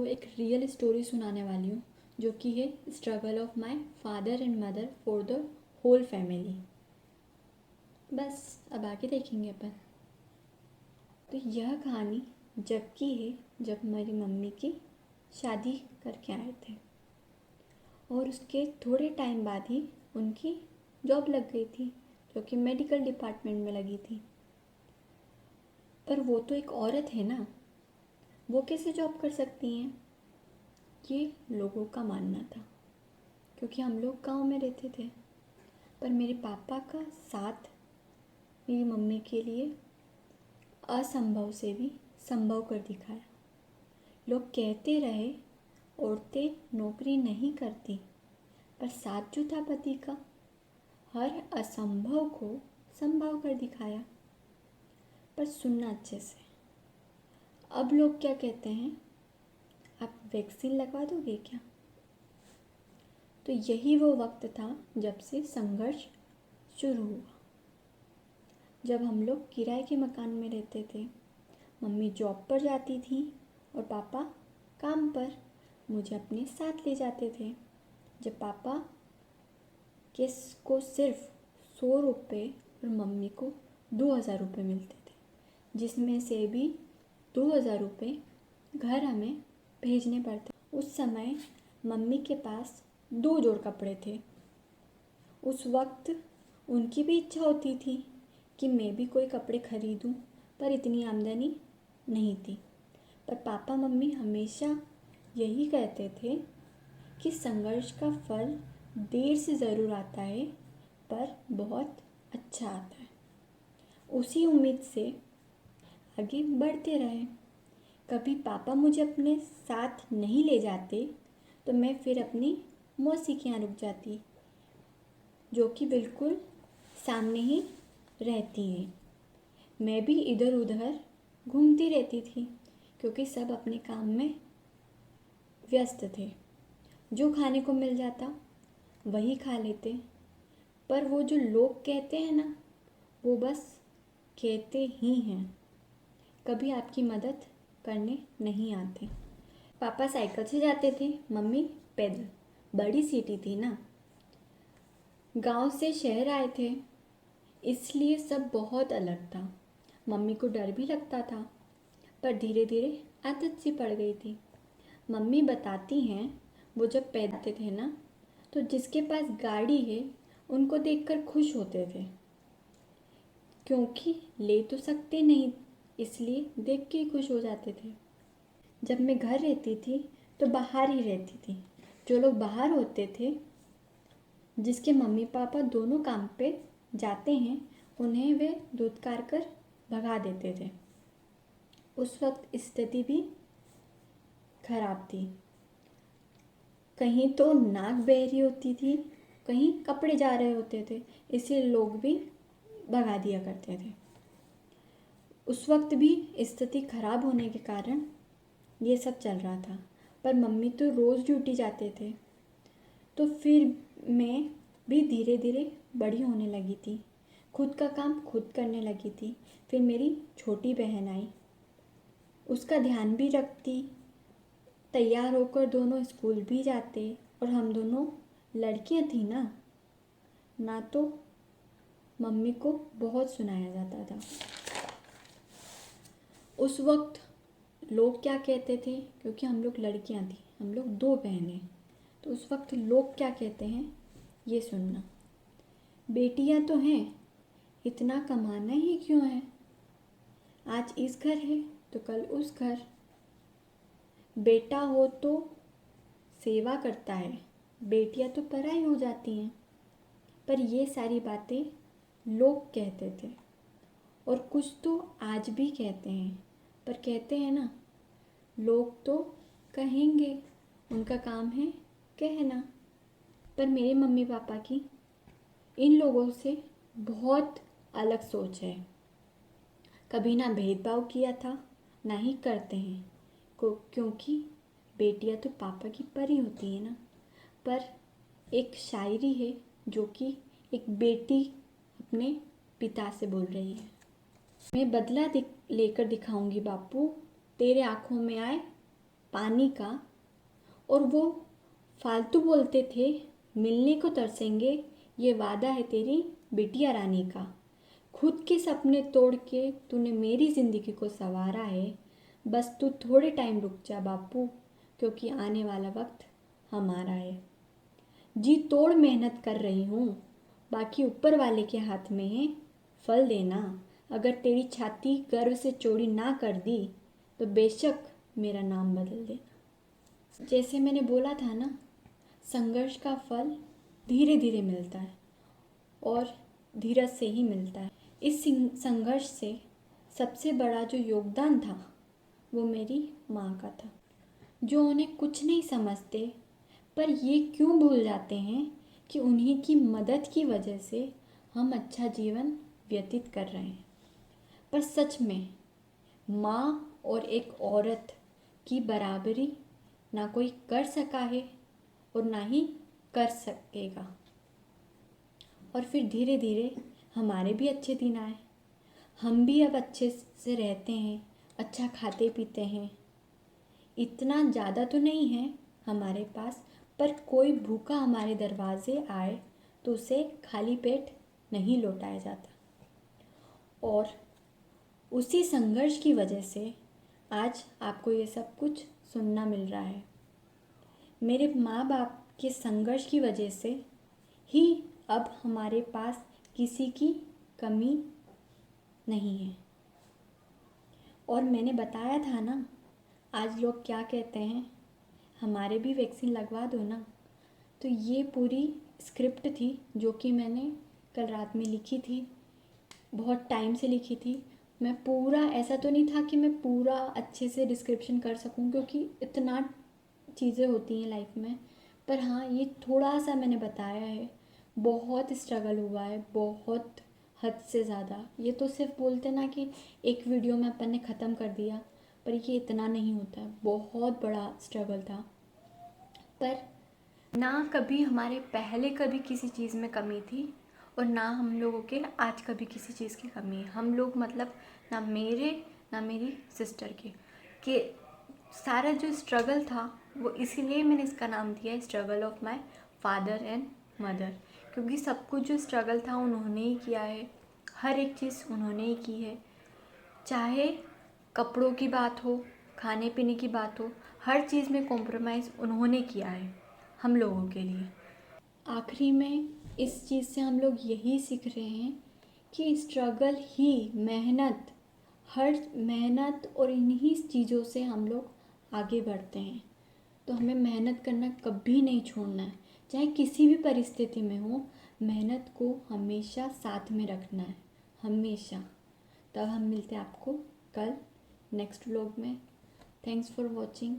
आपको एक real story सुनाने वाली हूँ, जो कि है struggle of my father and mother for the whole family. बस अब आगे देखेंगे अपन। तो यह कहानी जब की है, जब मेरी मम्मी की शादी करके आए थे और उसके थोड़े टाइम बाद ही उनकी जॉब लग गई थी, जो कि मेडिकल डिपार्टमेंट में लगी थी। पर वो तो एक औरत है ना, वो कैसे जॉब कर सकती हैं, ये लोगों का मानना था, क्योंकि हम लोग गांव में रहते थे। पर मेरे पापा का साथ मेरी मम्मी के लिए असंभव से भी संभव कर दिखाया। लोग कहते रहे औरतें नौकरी नहीं करती, पर साथ जो था पति का, हर असंभव को संभव कर दिखाया। पर सुनना अच्छे से, अब लोग क्या कहते हैं, आप वैक्सीन लगवा दोगे क्या? तो यही वो वक्त था जब से संघर्ष शुरू हुआ। जब हम लोग किराए के मकान में रहते थे, मम्मी जॉब पर जाती थी और पापा काम पर मुझे अपने साथ ले जाते थे। जब पापा को सिर्फ 100 रुपये और मम्मी को 2000 रुपये मिलते थे, जिसमें से भी 2000 रुपये घर हमें भेजने पड़ते। उस समय मम्मी के पास 2 जोड़ कपड़े थे। उस वक्त उनकी भी इच्छा होती थी कि मैं भी कोई कपड़े खरीदूं, पर इतनी आमदनी नहीं थी। पर पापा मम्मी हमेशा यही कहते थे कि संघर्ष का फल देर से ज़रूर आता है, पर बहुत अच्छा आता है। उसी उम्मीद से आगे बढ़ते रहे। कभी पापा मुझे अपने साथ नहीं ले जाते तो मैं फिर अपनी मौसी के यहाँ रुक जाती, जो कि बिल्कुल सामने ही रहती है। मैं भी इधर उधर घूमती रहती थी, क्योंकि सब अपने काम में व्यस्त थे। जो खाने को मिल जाता वही खा लेते। पर वो जो लोग कहते हैं ना, वो बस कहते ही हैं, कभी आपकी मदद करने नहीं आते। पापा साइकिल से जाते थे, मम्मी पैदल। बड़ी सिटी थी ना, गांव से शहर आए थे, इसलिए सब बहुत अलग था। मम्मी को डर भी लगता था, पर धीरे धीरे आदत सी पड़ गई थी। मम्मी बताती हैं, वो जब पैदा होते थे ना, तो जिसके पास गाड़ी है उनको देखकर खुश होते थे, क्योंकि ले तो सकते नहीं, इसलिए देख के ही खुश हो जाते थे। जब मैं घर रहती थी तो बाहर ही रहती थी। जो लोग बाहर होते थे, जिसके मम्मी पापा दोनों काम पे जाते हैं, उन्हें वे धुतकार कर भगा देते थे। उस वक्त स्थिति भी खराब थी। कहीं तो नाक बह रही होती थी, कहीं कपड़े जा रहे होते थे, इसलिए लोग भी भगा दिया करते थे। उस वक्त भी स्थिति खराब होने के कारण ये सब चल रहा था। पर मम्मी तो रोज़ ड्यूटी जाते थे, तो फिर मैं भी धीरे धीरे बड़ी होने लगी थी, खुद का काम खुद करने लगी थी। फिर मेरी छोटी बहन आई, उसका ध्यान भी रखती, तैयार होकर दोनों स्कूल भी जाते। और हम दोनों लड़कियां थी ना तो मम्मी को बहुत सुनाया जाता था। उस वक्त लोग क्या कहते थे, क्योंकि हम लोग लड़कियां थी, हम लोग 2 बहनें, तो उस वक्त लोग क्या कहते हैं ये सुनना। बेटियां तो हैं, इतना कमाना ही क्यों है, आज इस घर है तो कल उस घर। बेटा हो तो सेवा करता है, बेटियां तो पराई हो जाती हैं। पर ये सारी बातें लोग कहते थे, और कुछ तो आज भी कहते हैं। पर कहते हैं ना, लोग तो कहेंगे, उनका काम है कहना। पर मेरे मम्मी पापा की इन लोगों से बहुत अलग सोच है। कभी ना भेदभाव किया था, ना ही करते हैं, क्योंकि बेटियां तो पापा की परी होती है ना। पर एक शायरी है, जो कि एक बेटी अपने पिता से बोल रही है। मैं बदला लेकर दिखाऊंगी बापू, तेरे आँखों में आए पानी का, और वो फालतू बोलते थे मिलने को तरसेंगे, ये वादा है तेरी बिटिया रानी का। खुद के सपने तोड़ के तूने मेरी ज़िंदगी को संवारा है, बस तू थोड़े टाइम रुक जा बापू, क्योंकि आने वाला वक्त हमारा है। जी तोड़ मेहनत कर रही हूँ, बाकी ऊपर वाले के हाथ में है फल देना। अगर तेरी छाती गर्व से चौड़ी ना कर दी तो बेशक मेरा नाम बदल देना। जैसे मैंने बोला था ना, संघर्ष का फल धीरे धीरे मिलता है और धीरज से ही मिलता है। इस संघर्ष से सबसे बड़ा जो योगदान था वो मेरी माँ का था, जो उन्हें कुछ नहीं समझते पर ये क्यों भूल जाते हैं कि उन्हीं की मदद की वजह से हम अच्छा जीवन व्यतीत कर रहे हैं। पर सच में माँ और एक औरत की बराबरी ना कोई कर सका है और ना ही कर सकेगा। और फिर धीरे धीरे हमारे भी अच्छे दिन आए, हम भी अब अच्छे से रहते हैं, अच्छा खाते पीते हैं। इतना ज़्यादा तो नहीं है हमारे पास, पर कोई भूखा हमारे दरवाजे आए तो उसे खाली पेट नहीं लौटाया जाता। और उसी संघर्ष की वजह से आज आपको ये सब कुछ सुनना मिल रहा है। मेरे माँ बाप के संघर्ष की वजह से ही अब हमारे पास किसी की कमी नहीं है। और मैंने बताया था ना, आज लोग क्या कहते हैं, हमारे भी वैक्सीन लगवा दो ना। तो ये पूरी स्क्रिप्ट थी जो कि मैंने कल रात में लिखी थी, बहुत टाइम से लिखी थी। मैं पूरा, ऐसा तो नहीं था कि मैं पूरा अच्छे से डिस्क्रिप्शन कर सकूं, क्योंकि इतना चीज़ें होती हैं लाइफ में। पर हाँ, ये थोड़ा सा मैंने बताया है। बहुत स्ट्रगल हुआ है, बहुत हद से ज़्यादा। ये तो सिर्फ बोलते ना कि एक वीडियो में अपन ने ख़त्म कर दिया, पर ये इतना नहीं होता है, बहुत बड़ा स्ट्रगल था। पर ना कभी हमारे पहले कभी किसी चीज़ में कमी थी और ना हम लोगों के आज कभी किसी चीज़ की कमी है। हम लोग मतलब ना मेरे ना मेरी सिस्टर के सारा जो स्ट्रगल था वो इसीलिए मैंने इसका नाम दिया है struggle of my father and mother, क्योंकि सब कुछ जो स्ट्रगल था उन्होंने ही किया है, हर एक चीज़ उन्होंने ही की है। चाहे कपड़ों की बात हो, खाने पीने की बात हो, हर चीज़ में कॉम्प्रोमाइज़ उन्होंने किया है हम लोगों के लिए। आखिरी में इस चीज़ से हम लोग यही सीख रहे हैं कि स्ट्रगल ही, मेहनत, हर मेहनत और इन्हीं चीज़ों से हम लोग आगे बढ़ते हैं। तो हमें मेहनत करना कभी नहीं छोड़ना है, चाहे किसी भी परिस्थिति में हो। मेहनत को हमेशा साथ में रखना है, हमेशा। तब हम मिलते हैं आपको कल नेक्स्ट व्लॉग में। Thanks for watching.